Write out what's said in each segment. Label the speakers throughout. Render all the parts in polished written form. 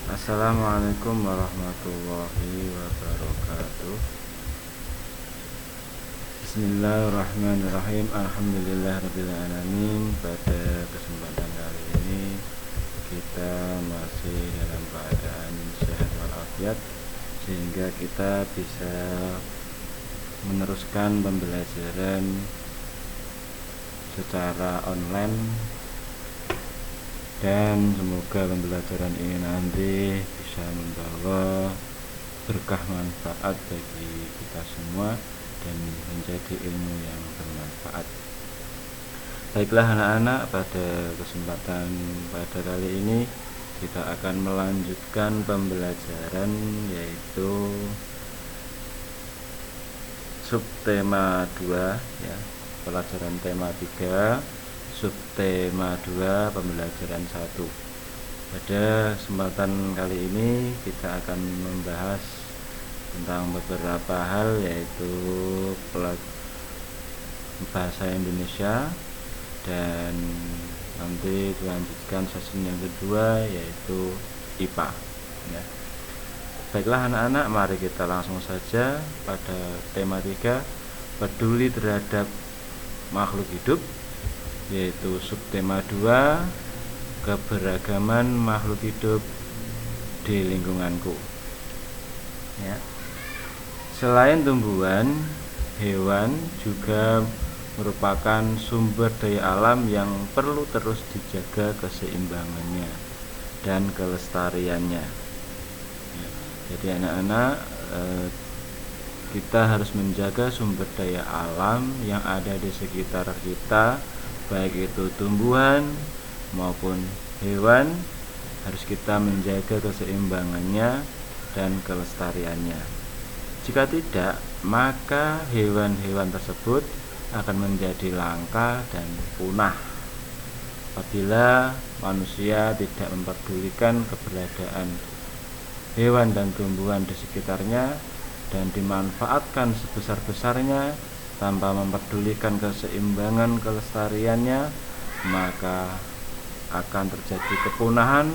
Speaker 1: Assalamualaikum warahmatullahi wabarakatuh. Bismillahirrahmanirrahim. Alhamdulillahirabbil alamin. Pada kesempatan kali ini kita masih dalam keadaan sehat walafiat, sehingga kita bisa meneruskan pembelajaran secara online, dan semoga pembelajaran ini nanti bisa membawa berkah manfaat bagi kita semua dan menjadi ilmu yang bermanfaat. Baiklah anak-anak, pada kesempatan pada kali ini kita akan melanjutkan pembelajaran, yaitu subtema 2 ya, pelajaran tema 3, subtema 2, pembelajaran 1. Pada kesempatan kali ini kita akan membahas tentang beberapa hal, yaitu bahasa Indonesia, dan nanti dilanjutkan sesi yang kedua, yaitu IPA ya. Baiklah anak-anak, mari kita langsung saja pada tema 3, peduli terhadap makhluk hidup, yaitu subtema 2, keberagaman makhluk hidup di lingkunganku ya. Selain tumbuhan, hewan juga merupakan sumber daya alam yang perlu terus dijaga keseimbangannya dan kelestariannya ya. Jadi anak-anak, kita harus menjaga sumber daya alam yang ada di sekitar kita, baik itu tumbuhan maupun hewan. Harus kita menjaga keseimbangannya dan kelestariannya. Jika tidak, maka hewan-hewan tersebut akan menjadi langka dan punah apabila manusia tidak memperdulikan keberadaan hewan dan tumbuhan di sekitarnya dan dimanfaatkan sebesar-besarnya tanpa memperdulikan keseimbangan kelestariannya, maka akan terjadi kepunahan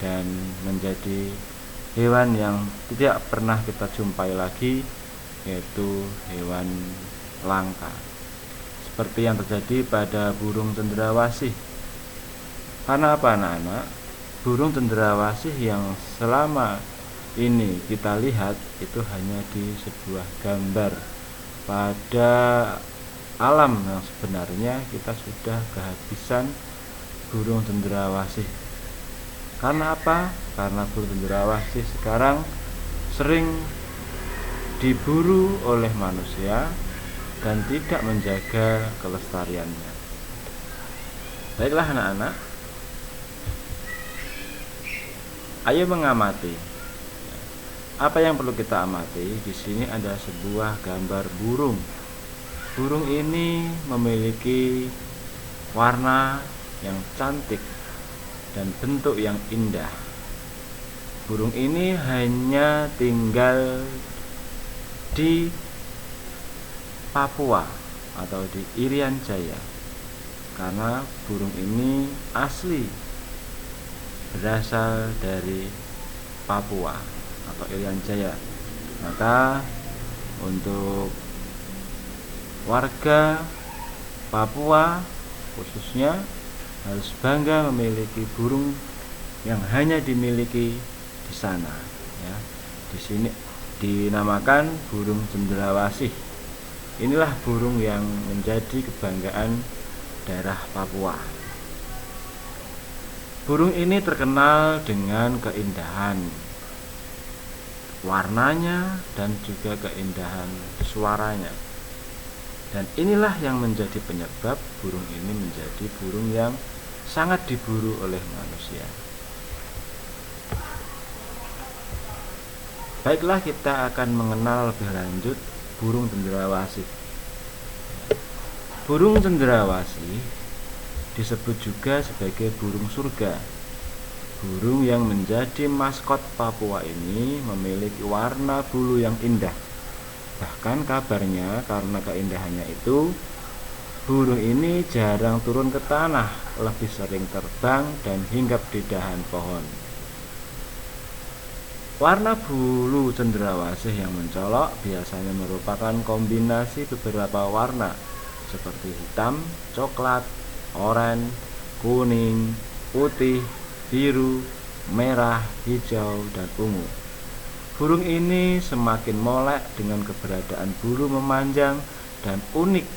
Speaker 1: dan menjadi hewan yang tidak pernah kita jumpai lagi, yaitu hewan langka, seperti yang terjadi pada burung cendrawasih. Karena apa anak-anak? Burung cendrawasih yang selama ini kita lihat itu hanya di sebuah gambar. Pada alam yang sebenarnya kita sudah kehabisan burung cendrawasih. Karena apa? Karena burung cendrawasih sekarang sering diburu oleh manusia dan tidak menjaga kelestariannya. Baiklah anak-anak, ayo mengamati. Apa yang perlu kita amati? Di sini ada sebuah gambar burung. Burung ini memiliki warna yang cantik dan bentuk yang indah. Burung ini hanya tinggal di Papua atau di Irian Jaya, karena burung ini asli berasal dari Papua atau Irian Jaya. Maka untuk warga Papua khususnya harus bangga memiliki burung yang hanya dimiliki di sana ya. Di sini dinamakan burung cendrawasih. Inilah burung yang menjadi kebanggaan daerah Papua. Burung ini terkenal dengan keindahan warnanya dan juga keindahan suaranya. Dan inilah yang menjadi penyebab burung ini menjadi burung yang sangat diburu oleh manusia. Baiklah, kita akan mengenal lebih lanjut burung cendrawasih. Burung cendrawasih disebut juga sebagai burung surga. Burung yang menjadi maskot Papua ini memiliki warna bulu yang indah. Bahkan kabarnya karena keindahannya itu, burung ini jarang turun ke tanah, lebih sering terbang dan hinggap di dahan pohon. Warna bulu cendrawasih yang mencolok biasanya merupakan kombinasi beberapa warna seperti hitam, coklat, oranye, kuning, putih, biru, merah, hijau, dan ungu. Burung ini semakin molek dengan keberadaan bulu memanjang dan unik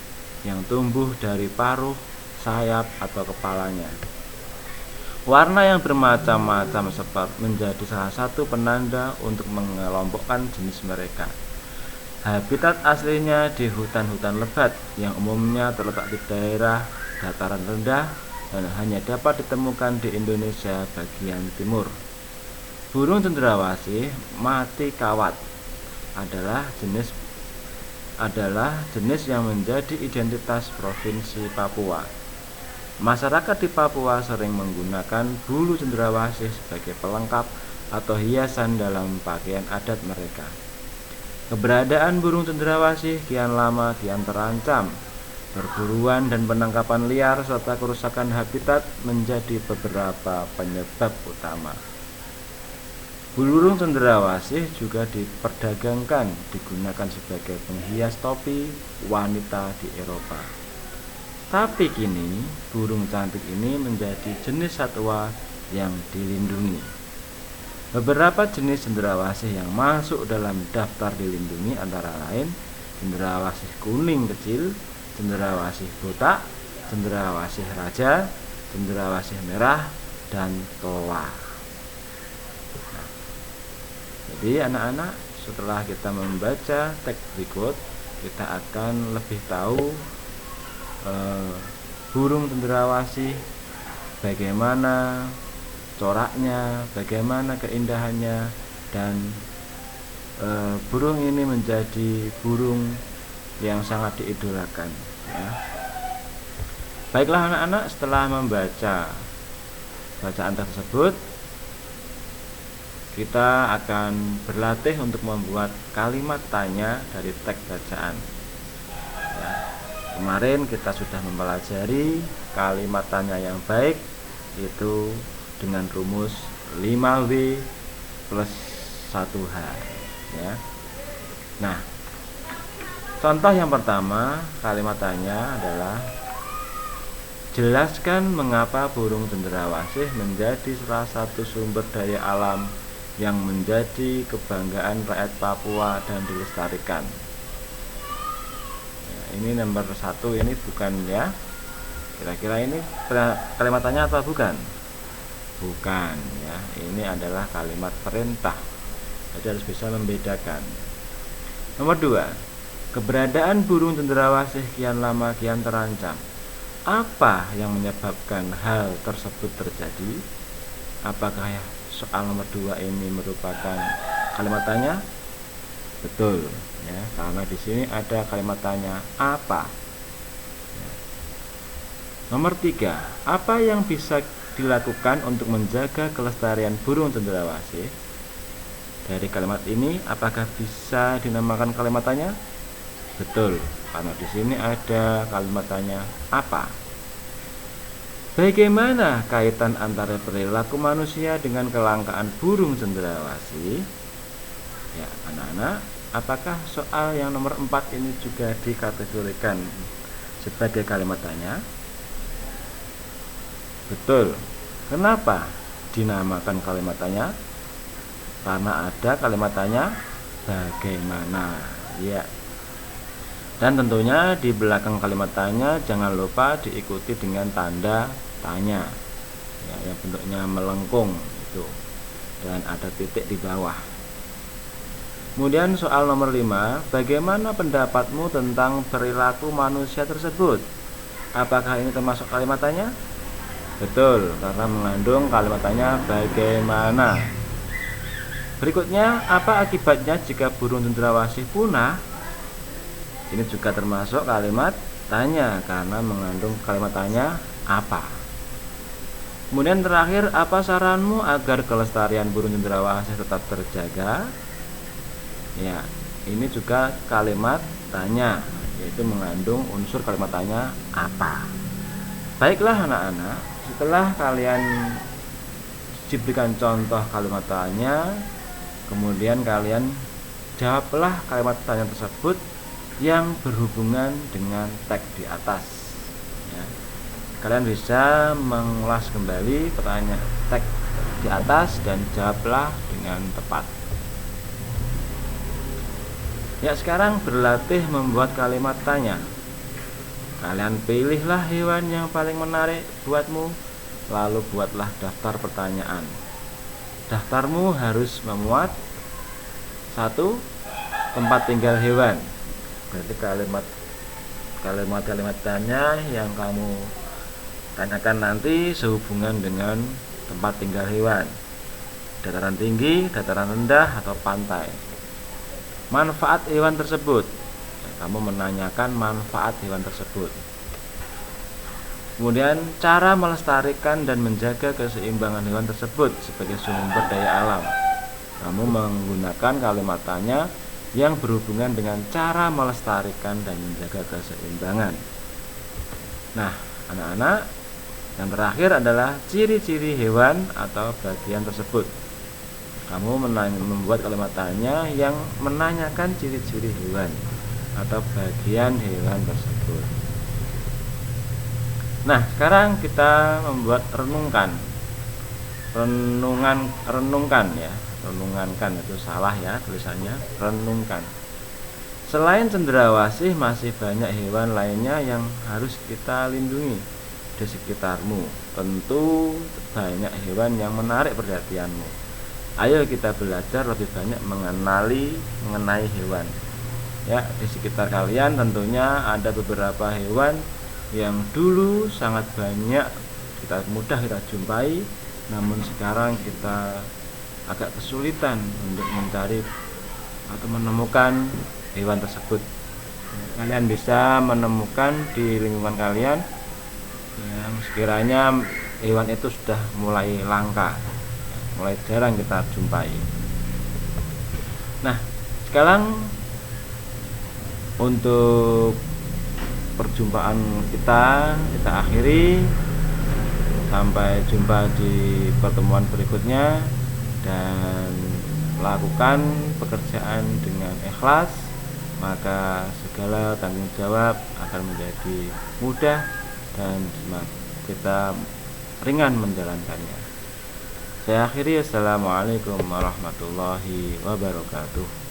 Speaker 1: yang tumbuh dari paruh, sayap, atau kepalanya. Warna yang bermacam-macam menjadi salah satu penanda untuk mengelompokkan jenis mereka. Habitat aslinya di hutan-hutan lebat yang umumnya terletak di daerah dataran rendah dan hanya dapat ditemukan di Indonesia bagian timur. Burung cendrawasih mati kawat adalah jenis yang menjadi identitas Provinsi Papua. Masyarakat di Papua sering menggunakan bulu cendrawasih sebagai pelengkap atau hiasan dalam pakaian adat mereka. Keberadaan burung cendrawasih kian lama kian terancam. Perburuan dan penangkapan liar serta kerusakan habitat menjadi beberapa penyebab utama. Burung cendrawasih juga diperdagangkan, digunakan sebagai penghias topi wanita di Eropa. Tapi kini burung cantik ini menjadi jenis satwa yang dilindungi. Beberapa jenis cendrawasih yang masuk dalam daftar dilindungi antara lain cendrawasih kuning kecil, cendrawasih botak, cendrawasih raja, cendrawasih merah, dan toa. Nah, jadi anak-anak, setelah kita membaca teks berikut, kita akan lebih tahu burung cendrawasih, bagaimana coraknya, bagaimana keindahannya, dan burung ini menjadi burung yang sangat diidolakan, ya. Baiklah anak-anak, setelah membaca bacaan tersebut, kita akan berlatih untuk membuat kalimat tanya dari teks bacaan, ya. Kemarin kita sudah mempelajari kalimat tanya yang baik itu dengan rumus 5W plus 1H, ya. Nah, contoh yang pertama kalimat tanya adalah jelaskan mengapa burung cendrawasih menjadi salah satu sumber daya alam yang menjadi kebanggaan rakyat Papua dan dilestarikan. Ini nomor 1, ini bukan, ya. Kira-kira ini kalimat tanya atau bukan? Bukan, ya. Ini adalah kalimat perintah. Jadi harus bisa membedakan. Nomor 2, keberadaan burung cendrawasih kian lama kian terancam. Apa yang menyebabkan hal tersebut terjadi? Apakah soal nomor 2 ini merupakan kalimat tanya? Betul, ya, karena di sini ada kalimat tanya apa. Ya. Nomor 3, apa yang bisa dilakukan untuk menjaga kelestarian burung cendrawasih? Dari kalimat ini, apakah bisa dinamakan kalimat tanya? Betul, karena di sini ada kalimat tanya apa. Bagaimana kaitan antara perilaku manusia dengan kelangkaan burung cendrawasih? Ya, anak-anak, apakah soal yang nomor 4 ini juga dikategorikan sebagai kalimat tanya? Betul. Kenapa dinamakan kalimat tanya? Karena ada kalimat tanya bagaimana, ya. Dan tentunya di belakang kalimat tanya jangan lupa diikuti dengan tanda tanya, ya, yang bentuknya melengkung itu, dan ada titik di bawah. Kemudian soal nomor 5, bagaimana pendapatmu tentang perilaku manusia tersebut? Apakah ini termasuk kalimat tanya? Betul, karena mengandung kalimat tanya bagaimana. Berikutnya, apa akibatnya jika burung cendrawasih punah? Ini juga termasuk kalimat tanya karena mengandung kalimat tanya apa. Kemudian terakhir, apa saranmu agar kelestarian burung cendrawasih tetap terjaga? Ya, ini juga kalimat tanya, yaitu mengandung unsur kalimat tanya apa. Baiklah anak-anak, setelah kalian diberikan contoh kalimat tanya, Kemudian kalian jawablah kalimat pertanyaan tersebut yang berhubungan dengan teks di atas ya. Kalian bisa mengulas kembali pertanyaan teks di atas dan jawablah dengan tepat. Ya, sekarang berlatih membuat kalimat tanya. Kalian pilihlah hewan yang paling menarik buatmu, lalu buatlah daftar pertanyaan. Daftarmu harus memuat 1. Tempat tinggal hewan. Berarti kalimat tanya yang kamu tanyakan nanti sehubungan dengan tempat tinggal hewan, dataran tinggi, dataran rendah, atau pantai. Manfaat hewan tersebut, kamu menanyakan manfaat hewan tersebut. Kemudian cara melestarikan dan menjaga keseimbangan hewan tersebut sebagai sumber daya alam. Kamu menggunakan kalimat tanya yang berhubungan dengan cara melestarikan dan menjaga keseimbangan. Nah, anak-anak, yang terakhir adalah ciri-ciri hewan atau bagian tersebut. Kamu membuat kalimat tanya yang menanyakan ciri-ciri hewan atau bagian hewan tersebut. Nah, sekarang kita membuat renungkan ya. Renungankan itu salah ya tulisannya, renungkan. Selain cendrawasih, masih banyak hewan lainnya yang harus kita lindungi di sekitarmu. Tentu banyak hewan yang menarik perhatianmu. Ayo kita belajar lebih banyak mengenai hewan. Ya, di sekitar kalian tentunya ada beberapa hewan yang dulu sangat banyak mudah kita jumpai, namun sekarang kita agak kesulitan untuk mencari atau menemukan hewan tersebut. Kalian bisa menemukan di lingkungan kalian yang sekiranya hewan itu sudah mulai langka, mulai jarang kita jumpai. Nah, sekarang untuk perjumpaan kita akhiri. Sampai jumpa di pertemuan berikutnya, dan lakukan pekerjaan dengan ikhlas, maka segala tanggung jawab akan menjadi mudah dan kita ringan menjalankannya. Saya akhiri, assalamualaikum warahmatullahi wabarakatuh.